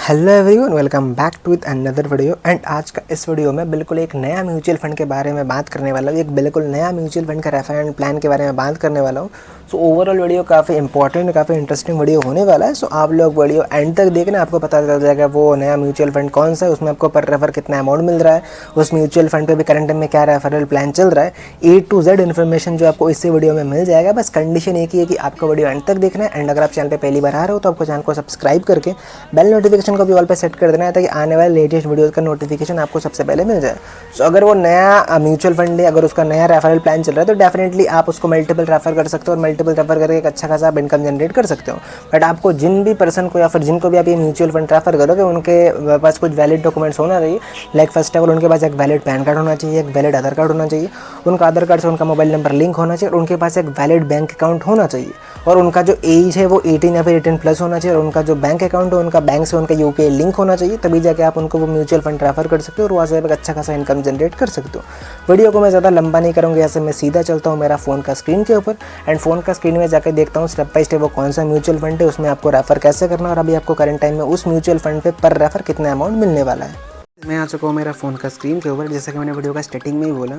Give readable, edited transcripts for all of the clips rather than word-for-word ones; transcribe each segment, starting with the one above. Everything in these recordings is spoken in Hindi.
Hello everyone, welcome back to with another video. And आज का इस वीडियो में बिल्कुल एक नया म्यूचुअल फंड के बारे में बात करने वाला हूँ। एक बिल्कुल नया म्यूचुअल फंड का रेफरेंस प्लान के बारे में बात करने वाला हूँ। सो ओवरऑल वीडियो काफ़ी इंपॉर्टेंट, काफ़ी इंटरेस्टिंग वीडियो होने वाला है। सो आप लोग वीडियो एंड तक देखना, आपको पता चल जाएगा वो नया म्यूचुअल फंड कौन सा है, उसमें आपको पर रेफर कितना अमाउंट मिल रहा है, उस म्यूचुअल फंड पर भी करंट में क्या रेफरल प्लान चल रहा है। A to Z इन्फॉर्मेशन जो आपको इसी वीडियो में मिल जाएगा। बस कंडीशन एक ही है कि आपको वीडियो एंड तक देखना है। एंड अगर आप चैनल पे पहली बार आ रहे हो तो आपको चैनल को सब्सक्राइब करके बेल नोटिफिकेशन को भी ऑल पे सेट कर देना है, ताकि आने वाले लेटेस्ट वीडियोस का नोटिफिकेशन आपको सबसे पहले मिल जाए। सो अगर वो नया म्यूचुअल फंड है, अगर उसका नया रेफरल प्लान चल रहा है, तो डेफिनेटली आप उसको मल्टीपल रेफर कर सकते हो और मल्टीपल रेफर करके एक अच्छा खासा आप इनकम जनरेट कर सकते हो। बट आपको जिन भी पर्सन को या फिर जिनको भी आप ये म्यूचुअल फंड रेफर करोगे, उनके पास कुछ वैलिड डॉक्यूमेंट्स होना चाहिए। लाइक फर्स्ट ऑफ ऑल उनके पास एक वैलिड पैन कार्ड होना चाहिए, एक वैलिड आधार कार्ड होना चाहिए, उनका आधार कार्ड से उनका मोबाइल नंबर लिंक होना चाहिए, और उनके पास एक वैलिड बैंक अकाउंट होना चाहिए, और उनका जो एज है वो 18 या फिर 18 प्लस होना चाहिए, और उनका जो बैंक अकाउंट है उनका बैंक से उनका यूपीआई लिंक होना चाहिए। तभी जाके आप उनको वो म्यूचुअल फंड रेफर कर सकते हो और वहाँ से एक अच्छा खासा इनकम जनरेट कर सकते हो। वीडियो को मैं ज़्यादा लंबा नहीं करूँगा, यहाँ से मैं सीधा चलता हूँ मेरा फ़ोन का स्क्रीन के ऊपर। एंड फ़ोन का स्क्रीन में जाकर देखता हूँ स्टेप बाय स्टेप वो कौन सा म्यूचुअल फंड है, उसमें आपको रेफर कैसे करना, और अभी आपको करंट टाइम में उस म्यूचुअल फंड पे पर रेफर कितना अमाउंट मिलने वाला है। मैं आ चुका हूँ मेरा फ़ोन का स्क्रीन के ऊपर। जैसा कि मैंने वीडियो का स्टार्टिंग में ही बोला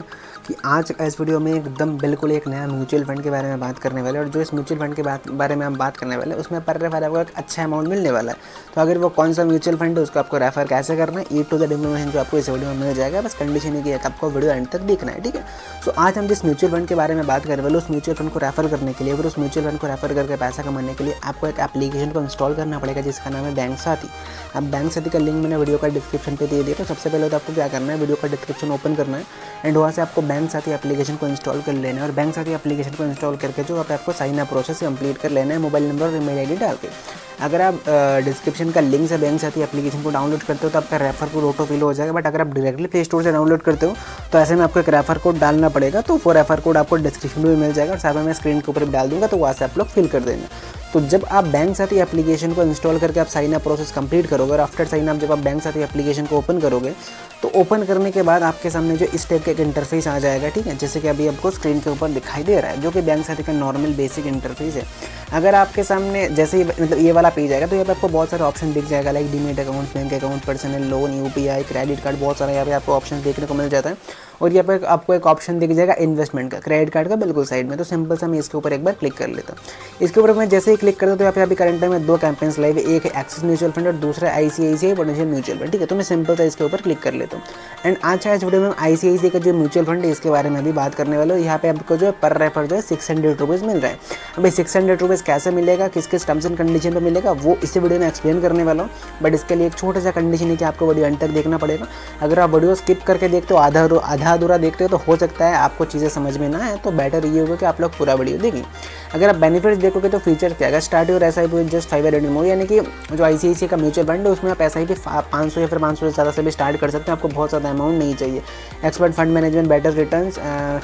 कि आज इस वीडियो में एकदम बिल्कुल एक नया म्यूचुअल फंड के बारे में बात करने वाले हैं, और जो इस म्यूचुअल फंड के बारे में हम बात करने वाले हैं उसमें पर रेफर आपको एक अच्छा अमाउंट मिलने वाला है। तो अगर वो कौन सा म्यूचुअल फंड है, उसको आपको रेफर कैसे करना है, A to Z इन्फॉर्मेशन जो आपको इस वीडियो में मिल जाएगा। बस कंडीशन ये कि आपको वीडियो एंड तक देखना है, ठीक है। सो आज हम जिस म्यूचुअल फंड के बारे में बात करने वाले, उस म्यूचुअल फंड को रेफर करने के लिए, और उस म्यूचुअल फंड को रेफर करके पैसा कमाने के लिए आपको एक एप्लीकेशन को इंस्टॉल करना पड़ेगा, जिसका नाम है बैंक साथी। अब बैंक साथी का लिंक मैंने वीडियो का डिस्क्रिप्शन पे दे दिया। तो सबसे पहले तो आपको क्या करना है, वीडियो का डिस्क्रिप्शन ओपन करना है एंड वहाँ से आपको बैंक साथी एप्लीकेशन को इंस्टॉल कर लेना है। और बैंक साथी एप्लीकेशन को इंस्टॉल करके जो आपको साइन अप प्रोसेस कंप्लीट कर लेना है, मोबाइल नंबर और ईमेल आईडी डाल के। अगर आप डिस्क्रिप्शन का लिंक से बैंक साथी एप्लीकेशन को डाउनलोड करते हो तो आपका रेफर कोड ऑटो फिल हो जाएगा। बट अगर आप डायरेक्टली प्ले स्टोर से डाउनलोड करते हो तो ऐसे में आपको एक रेफर कोड डालना पड़ेगा। तो वो रेफर कोड आपको डिस्क्रिप्शन में भी मिल जाएगा, और साथ में मैं स्क्रीन के ऊपर भी डाल दूंगा, तो वहाँ से आप लोग फिल कर देना। तो जब आप बैंक साथी एप्लीकेशन को इंस्टॉल करके आप साइन अप प्रोसेस कंप्लीट करोगे, और आफ्टर साइन अप जब आप बैंक साथी एप्लीकेशन को ओपन करोगे, तो ओपन करने के बाद आपके सामने जो इस टाइप का एक इंटरफेस आ जाएगा, ठीक है, जैसे कि अभी आपको स्क्रीन के ऊपर दिखाई दे रहा है, जो कि बैंक साथी का नॉर्मल बेसिक इंटरफेस है। अगर आपके सामने जैसे ही मतलब ये वाला पेज आएगा, तो यहाँ पे आपको बहुत सारे ऑप्शन दिख जाएगा, like demat account, bank account, personal loan, UPI, credit card, बहुत सारा यहाँ पे आपको ऑप्शन देखने को मिल जाता है। और यहाँ पे आपको एक ऑप्शन दिख जाएगा इन्वेस्टमेंट का, क्रेडिट कार्ड का बिल्कुल साइड में। तो सिंपल सा मैं इसके ऊपर एक बार क्लिक कर लेता हूँ। इसके ऊपर मैं जैसे ही क्लिक करता हूँ तो यहाँ पे अभी करंट टाइम में 2 कैंपेन्स लाइव है, एक है एक्सिस म्यूचुअल फंड और दूसरा ICICI पोटेंशियल म्यूचुअल फंड, ठीक है। तो मैं सिंपल सा इसके ऊपर क्लिक कर लेता हूँ। एंड आज का इस वीडियो में ICICI का जो म्यूचुअल फंड है इसके बारे में भी बात करने वाले हो। यहाँ पे आपको जो है पर रेफर जो है 600 रुपीज़ मिल रहा है। अभी 600 रुपीज़ कैसे मिलेगा, किस किस टर्म्स एंड कंडीशन पर मिलेगा, वो इसी वीडियो में एक्सप्लेन करने वाला हूँ। बट इसके लिए एक छोटा सा कंडीशन है कि आपको वीडियो अंत तक देखना पड़ेगा। अगर आप वीडियो स्किप करके देखते हो, आधा अधूरा देखते हो, तो हो सकता है आपको चीज़ें समझ में ना आए। तो बेटर ये होगा कि आप लोग पूरा वीडियो देखें। अगर आप बेनिफिट्स देखोगे तो फीचर क्या है, start your SIP with just 500 मोर, यानी कि जो ICICI का म्यूचुअल फंड है उसमें आप SIP 500 या फिर 500 से ज़्यादा से भी स्टार्ट कर सकते हैं। आपको बहुत ज़्यादा अमाउंट नहीं चाहिए। Expert fund management, better returns,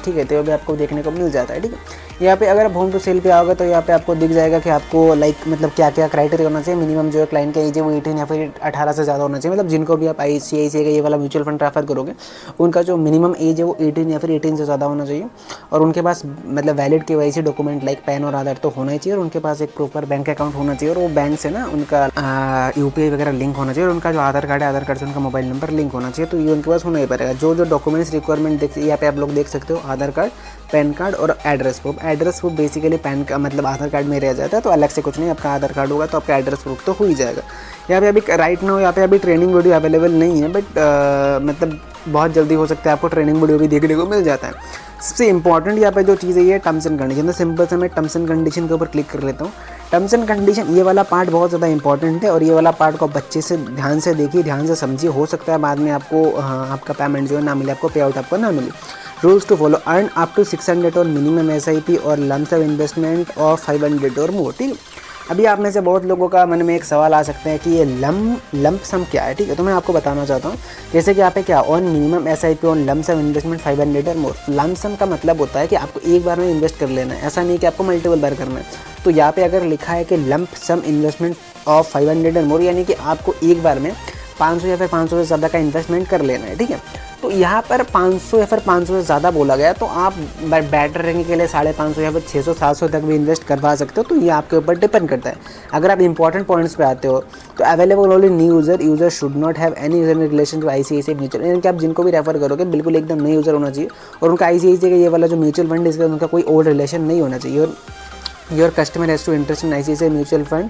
ठीक है, तो भी आपको देखने को मिल जाता है, ठीक है। यहाँ पे अगर आप होम टू सेल पे आओगे तो यहाँ पे आपको दिख जाएगा कि आपको लाइक मतलब क्या क्या क्राइटेरिया होना चाहिए। मिनिमम जो है क्लाइंट का एज है वो 18 या फिर 18 से ज़्यादा होना चाहिए। मतलब जिनको भी आप ICICI का ये वाला म्यूचुअल फंड रेफर करोगे, उनका जो मिनिमम एज है वो 18 या फिर 18 से ज़्यादा होना चाहिए, और उनके पास मतलब valid KYC document like pan और आधार तो होना ही चाहिए, और उनके पास एक प्रॉपर बैंक अकाउंट होना चाहिए, और वो बैंक से ना उनका UPI वगैरह लिंक होना चाहिए, और उनका जो आधार कार्ड है, आधार कार्ड से उनका मोबाइल नंबर लिंक होना चाहिए। तो ये उनके पास होना ही पड़ेगा। जो जो डॉक्यूमेंट्स रिक्वायरमेंट यहाँ पे आप लोग देख सकते हो, आधार कार्ड, पैन कार्ड और address proof. Address proof basically pan का मतलब आधार कार्ड में रह जाता है, तो अलग से कुछ नहीं। आपका आधार कार्ड होगा तो आपका एड्रेस प्रूफ तो हो ही जाएगा। यहाँ पे अभी राइट नाउ यहाँ पे अभी ट्रेनिंग वीडियो अवेलेबल नहीं है, बट मतलब बहुत जल्दी हो सकता है आपको ट्रेनिंग वीडियो भी देखने को मिल जाता है। सबसे इंपॉर्टेंट यहाँ पे जो चीज़ है ये टर्म्स एंड कंडीशन। तो सिंपल से मैं टर्म्स एंड कंडीशन के ऊपर क्लिक कर लेता हूँ। टर्म्स एंड कंडीशन ये वाला पार्ट बहुत ज़्यादा इंपॉर्टेंट है, और ये वाला पार्ट को बच्चे से ध्यान से देखिए, ध्यान से समझिए। हो सकता है बाद में आपको आपका पेमेंट जो है ना मिले, आपको पे आउट आपको ना मिले। Rules to follow, earn up to 600 और मिनिमम SIP और लम्प सम इन्वेस्टमेंट ऑफ 500 और मोर, ठीक है। अभी आप में से बहुत लोगों का मन में एक सवाल आ सकता है कि ये लंप सम क्या है, ठीक है। तो मैं आपको बताना चाहता हूँ, जैसे कि यहाँ पे क्या on minimum SIP on lump sum investment 500 और मोर। लंप सम का मतलब होता है कि आपको एक बार में इन्वेस्ट कर लेना है, ऐसा नहीं कि आपको मल्टीपल बार करना है। तो यहाँ पे अगर लिखा है कि लंप सम इन्वेस्टमेंट ऑफ 500 और मोर, यानी कि आपको एक बार में 500 या फिर 500 से ज़्यादा का इन्वेस्टमेंट कर लेना है, ठीक है। तो यहाँ पर 500 या फिर 500 से ज़्यादा बोला गया, तो आप बेटर रहने के लिए 550 या फिर 600-700 तक भी इन्वेस्ट करवा सकते हो। तो ये आपके ऊपर डिपेंड करता है। अगर आप इंपॉर्टेंट पॉइंट्स पे आते हो तो available only new user should not have any user in relation to ICICI mutual, यानी कि आप जिनको भी रेफर करोगे बिल्कुल एकदम नए यूज़र होना चाहिए और उनका ICICI का ये वाला जो म्यूचुअल फंड इसका उनका कोई ओल्ड रिलेशन नहीं होना चाहिए। Your customer has to interest in ICICI mutual fund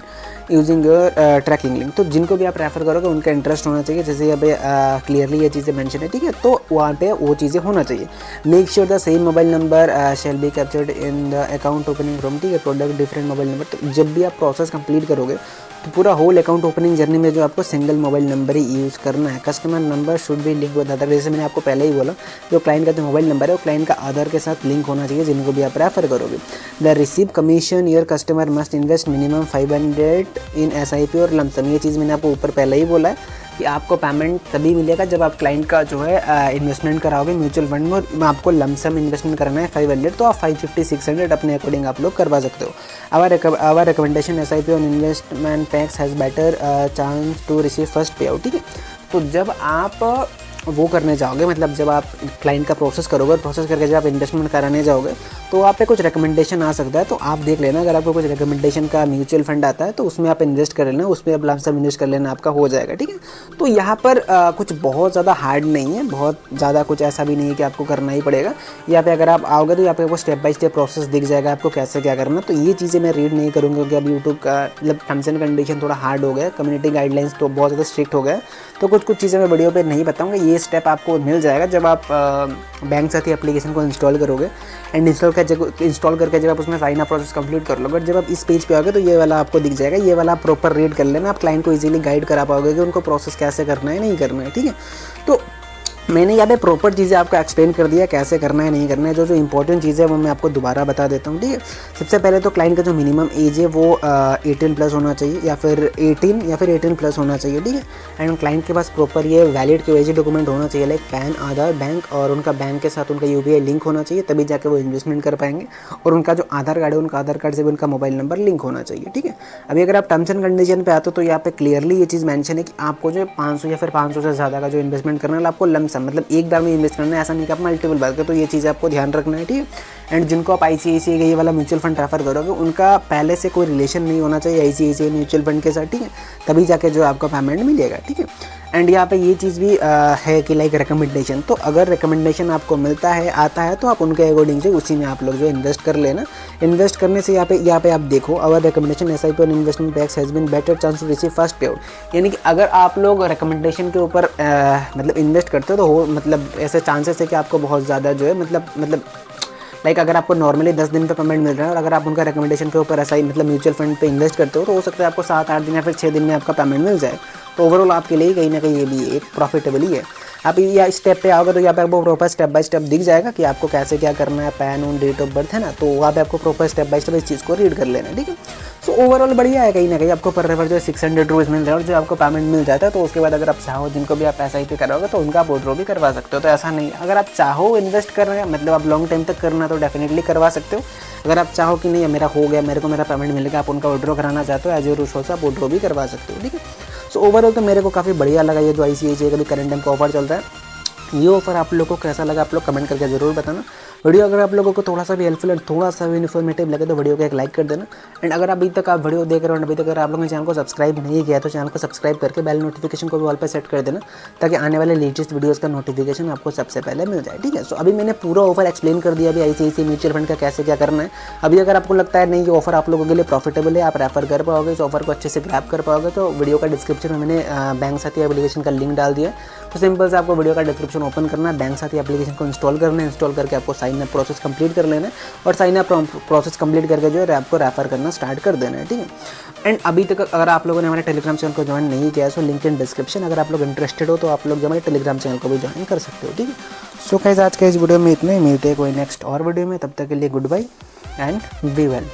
using your tracking link. तो जिनको भी आप रेफर करोगे उनका इंटरेस्ट होना चाहिए, जैसे यहाँ पे क्लियरली ये चीज़ें मेंशन है, ठीक है। तो वहाँ पे वो चीज़ें होना चाहिए। Make sure the same mobile number shall be captured in the account opening from, ठीक है, प्रोडक्ट डिफरेंट मोबाइल नंबर। तो जब भी आप प्रोसेस कंप्लीट करोगे तो पूरा होल अकाउंट ओपनिंग जर्नी में जो आपको सिंगल मोबाइल नंबर ही यूज़ करना है। Customer number should be link with Aadhaar, जैसे मैंने आपको पहले ही बोला, जो क्लाइंट का जो मोबाइल नंबर है वो क्लाइंट का आधार के साथ लिंक होना चाहिए जिनको भी आप रेफर करोगे। The receive commission your customer must invest minimum 500 in SIP और लमसम। ये चीज़ मैंने आपको ऊपर पहले ही बोला है कि आपको पेमेंट तभी मिलेगा जब आप क्लाइंट का जो है इन्वेस्टमेंट कराओगे म्यूचुअल फंड में, और आपको लमसम इन्वेस्टमेंट करना है 500, तो आप 550-600 अपने अकॉर्डिंग आप लोग करवा सकते हो। Our recommendation SIP on investment packs has better chance to receive first pay out, ठीक है। तो जब आप वो करने जाओगे, मतलब जब आप क्लाइंट का प्रोसेस करोगे और प्रोसेस करके जब आप इन्वेस्टमेंट कराने जाओगे तो आप पे कुछ रिकमेंडेशन आ सकता है। तो आप देख लेना, अगर आपको कुछ रिकमेंडेशन का म्यूचुअल फंड आता है तो उसमें आप इन्वेस्ट कर लेना, उसमें आप लमसम इन्वेस्ट कर लेना, आपका हो जाएगा, ठीक है। तो यहाँ पर कुछ बहुत ज़्यादा हार्ड नहीं है, बहुत ज़्यादा कुछ ऐसा भी नहीं है कि आपको करना ही पड़ेगा। यहाँ पे अगर आप आओगे तो यहाँ पे आपको स्टेप बाय स्टेप प्रोसेस दिख जाएगा आपको कैसे क्या करना। तो ये चीज़ें मैं रीड नहीं करूँगा क्योंकि अब यूट्यूब का मतलब टर्म्स एंड कंडीशन थोड़ा हार्ड हो गया, कम्युनिटी गाइडलाइंस तो बहुत ज़्यादा स्ट्रिक्ट हो गया, तो कुछ चीज़ें मैं वीडियो पर नहीं बताऊँगा। ये स्टेप आपको मिल जाएगा जब आप बैंक साथी एप्लीकेशन को इंस्टॉल करोगे एंड इंस्टॉल करके जब आप उसमें साइन अप प्रोसेस कंप्लीट कर लोगे, जब आप इस पेज पे आओगे तो ये वाला आपको दिख जाएगा। ये वाला आप प्रॉपर रीड कर लेना, आप क्लाइंट को इजीली गाइड करा पाओगे कि उनको प्रोसेस कैसे करना है नहीं करना है, ठीक है। तो मैंने यहाँ पे प्रॉपर चीज़ें आपको एक्सप्लेन कर दिया कैसे करना है नहीं करना है। जो इंपॉर्टेंट चीज़ है वो मैं आपको दोबारा बता देता हूँ, ठीक है। सबसे पहले तो क्लाइंट का जो मिनिमम एज है वो 18 प्लस होना चाहिए या फिर 18 प्लस होना चाहिए, ठीक है। एंड क्लाइंट के पास प्रॉपर ये वैलिड KYC डॉक्यूमेंट होना चाहिए, लाइक पैन, आधार, बैंक, और उनका बैंक के साथ उनका UPI लिंक होना चाहिए, तभी जाके वो इन्वेस्टमेंट कर पाएंगे। और उनका जो आधार कार्ड है उनका आधार कार्ड से भी उनका मोबाइल नंबर लिंक होना चाहिए, ठीक है। अभी अगर आप टर्म्स एंड कंडीशन पे आते हो तो यहाँ पे क्लियरली ये चीज़ मेंशन है कि आपको जो 500 या फिर 500 से ज़्यादा का जो इन्वेस्टमेंट करना है आपको लमसम, मतलब एक बार में इन्वेस्ट करना है, ऐसा नहीं कि आप मल्टीपल बार का। तो ये चीज़ आपको ध्यान रखना है, ठीक है। एंड जिनको आप ICICI का ये वाला म्यूचुअल फंड रेफर करोगे उनका पहले से कोई रिलेशन नहीं होना चाहिए ICICI म्यूचुअल फंड के साथ, ठीक है, तभी जाके जो आपका पेमेंट मिलेगा, ठीक है। एंड यहाँ पे ये चीज़ भी है कि लाइक रिकमेंडेशन, तो अगर रिकमेंडेशन आपको मिलता है आता है तो आप उनके अकॉर्डिंग से उसी में आप लोग जो इन्वेस्ट कर लेना। इन्वेस्ट करने से यहाँ पे आप देखो, अवर रिकमेंडेशन SIP और investment packs has been better chance to receive first pay out, यानी कि अगर आप लोग रिकमेंडेशन के ऊपर मतलब इन्वेस्ट करते हो तो मतलब ऐसे चांसेस है कि आपको बहुत ज़्यादा जो है मतलब लाइक अगर आपको नॉर्मली 10 दिन का पेमेंट मिल रहा है और अगर आप उनका रिकमेंडेशन के ऊपर ऐसा ही मतलब म्यूचुअल फंड पे इन्वेस्ट करते हो तो हो सकता है आपको 7-8 दिन या फिर 6 दिन में आपका पेमेंट मिल जाए। तो ओवरऑल आपके लिए कहीं ना कहीं ये भी एक प्रॉफिटेबल ही है। आप या स्टेप पे आओगे तो यहाँ पे आपको प्रॉपर स्टेप बाय स्टेप दिख जाएगा कि आपको कैसे क्या करना है, PAN on date of birth है ना, तो वहाँ पे आपको प्रॉपर स्टेप बाय स्टेप इस चीज़ को रीड कर लेना है, ठीक है। सो ओवरऑल बढ़िया है, कहीं ना कहीं आपको पर रेफर जो 600 रुपीज़ मिल रहा है और जो आपको पेमेंट मिल जाता है। तो उसके बाद अगर आप चाहो जिनको भी आप SIP कराओगे तो उनका आप विड्रॉ भी करवा सकते हो। तो ऐसा नहीं है, अगर आप चाहो इन्वेस्ट करना है मतलब आप लॉन्ग टाइम तक करना तो डेफिनेटली करवा सकते हो। अगर आप चाहो कि नहीं मेरा हो गया, मेरे को मेरा पेमेंट मिलेगा, आप उनका विड्रॉ कराना चाहते हो एज योर विश, आप विड्रॉ भी करवा सकते हो, ठीक है। सो ओवरऑल तो मेरे को काफ़ी बढ़िया लगा ये जो ICICI का भी करंट टाइम का ऑफर चलता है। ये ऑफर आप लोगों को कैसा लगा आप लोग कमेंट करके ज़रूर बताना। वीडियो अगर आप लोगों को थोड़ा सा भी हेल्पफुल एंड थोड़ा सा भी इन्फॉर्मेटिव लगे तो वीडियो को एक लाइक कर देना। एंड अगर अभी तक आप वीडियो देख रहे हो अभी तक अगर आप लोगों ने चैनल को सब्सक्राइब नहीं किया तो चैनल को सब्सक्राइब करके बेल नोटिफिकेशन को भी ऑल पे सेट कर देना ताकि आने वाले लेटेस्ट वीडियोज़ का नोटिफिकेशन आपको सबसे पहले मिल जाए, ठीक है। सो अभी मैंने पूरा ऑफर एक्सप्लेन कर दिया अभी ICICI म्यूचुअल फंड का कैसे क्या करना है। अभी अगर आपको लगता है नहीं ये ऑफर आप लोगों के लिए प्रॉफिटेबल है, आप रेफर कर पाओगे, इस ऑफर को अच्छे से ग्रैब कर पाओगे, तो वीडियो का डिस्क्रिप्शन में मैंने बैंक साथी एप्लीकेशन का लिंक डाल दिया। तो सिंपल से आपको वीडियो का डिस्क्रिप्शन ओपन करना है, बैंक साथी एप्लीकेशन को इंस्टॉल करना है, इंस्टॉल करके आपको साइन अप प्रोसेस कंप्लीट कर लेना है और साइन अप प्रोसेस कंप्लीट करके जो है आपको रेफर करना स्टार्ट कर देना है, ठीक है। एंड अभी तक अगर आप लोगों ने हमारे टेलीग्राम चैनल को ज्वाइन नहीं किया है तो लिंक इन डिस्क्रिप्शन, अगर आप लोग इंटरेस्टेड हो तो आप लोग हमारे टेलीग्राम चैनल को भी ज्वाइन कर सकते हो, ठीक है। सो गाइस आज के इस वीडियो में इतने ही, मिलते हैं कोई नेक्स्ट और वीडियो में, तब तक के लिए good bye and be well.